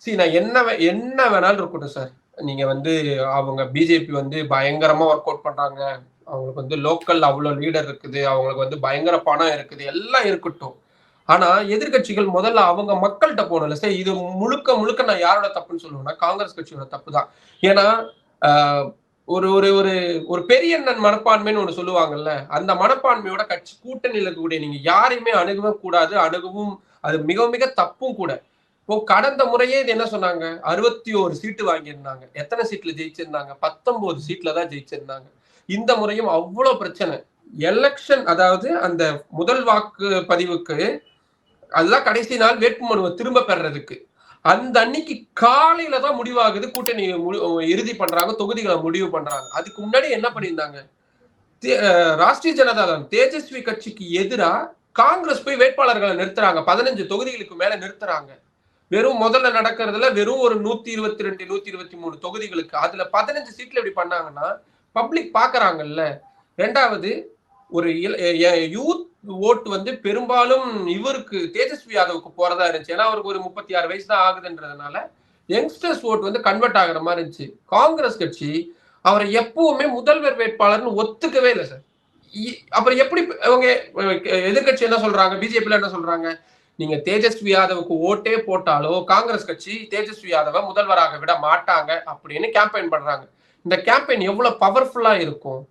நான் என்ன வேணாலும் இருக்கட்டும் சார். நீங்க வந்து அவங்க பிஜேபி வந்து பயங்கரமா ஒர்க் அவுட் பண்றாங்க. அவங்களுக்கு வந்து லோக்கல் அவ்வளோ லீடர் இருக்குது. அவங்களுக்கு வந்து பயங்கர பணம் இருக்குது. எல்லாம் இருக்கட்டும். ஆனா எதிர்க்கட்சிகள் முதல்ல அவங்க மக்கள்கிட்ட போகணும்ல. சரி இது முழுக்க முழுக்க நான் யாரோட தப்புன்னு சொல்லுவேன்னா, காங்கிரஸ் கட்சியோட தப்பு தான். ஏன்னா, ஆ ஒரு ஒரு ஒரு ஒரு பெரியண்ணன் மனப்பான்மைன்னு ஒண்ணு சொல்லுவாங்கல்ல. அந்த மனப்பான்மையோட கட்சி கூட்டணியில இருக்கக்கூடிய நீங்க யாரையுமே அணுகவே கூடாது. அணுகவும் அது மிக மிக தப்பும் கூட. இப்போ கடந்த முறையே இது என்ன சொன்னாங்க? 61 சீட்டு வாங்கியிருந்தாங்க. எத்தன சீட்ல ஜெயிச்சிருந்தாங்க? 19 சீட்ல தான் ஜெயிச்சிருந்தாங்க. இந்த முறையும் அவ்ளோ பிரச்சனை. எலக்ஷன் அதாவது அந்த முதல் வாக்கு பதிவுக்கு அதுதான் கடைசி நாள் வேட்புமனுவை திரும்ப பெறதுக்கு. அந்த அன்னைக்கு காலையில தான் முடிவாகுது. கூட்டணி இறுதி பண்றாங்க. தொகுதிகளை முடிவு பண்றாங்க. அதுக்கு முன்னாடி என்ன பண்ணியிருந்தாங்க? ராஷ்டிரிய ஜனதா தளம் தேஜஸ்வி கட்சிக்கு எதிரா காங்கிரஸ் போய் வேட்பாளர்களை நிறுத்துறாங்க. 15 தொகுதிகளுக்கு மேல நிறுத்துறாங்க. வெறும் முதல்ல நடக்கிறதுல வெறும் ஒரு 122, 123 தொகுதிகளுக்கு. அதுல 15 சீட்ல இப்படி பண்ணாங்கன்னா, பப்ளிக் பாக்குறாங்கல்ல. 2வது ஒரு யூத் ஓட்டு வந்து பெரும்பாலும் இவருக்கு தேஜஸ்வி யாதவுக்கு போறதா இருந்துச்சு. ஏன்னா அவருக்கு ஒரு 36 வயசு தான் ஆகுதுன்றதுனால யங்ஸ்டர்ஸ் ஓட்டு வந்து கன்வெர்ட் ஆகுற மாதிரி இருந்துச்சு. காங்கிரஸ் கட்சி அவரை எப்பவுமே முதல்வர் வேட்பாளர்னு ஒத்துக்கவே இல்லை சார். அப்புறம் எப்படி அவங்க எதிர்கட்சி என்ன சொல்றாங்க, பிஜேபி என்ன சொல்றாங்க, நீங்க தேஜஸ்வி யாதவுக்கு ஓட்டே போட்டாலோ காங்கிரஸ் கட்சி தேஜஸ்வி யாதவை முதல்வராக விட மாட்டாங்க அப்படின்னு கேம்பெயின் பண்றாங்க. இந்த கேம்பெயின் எவ்வளவு பவர்ஃபுல்லா இருக்கும்.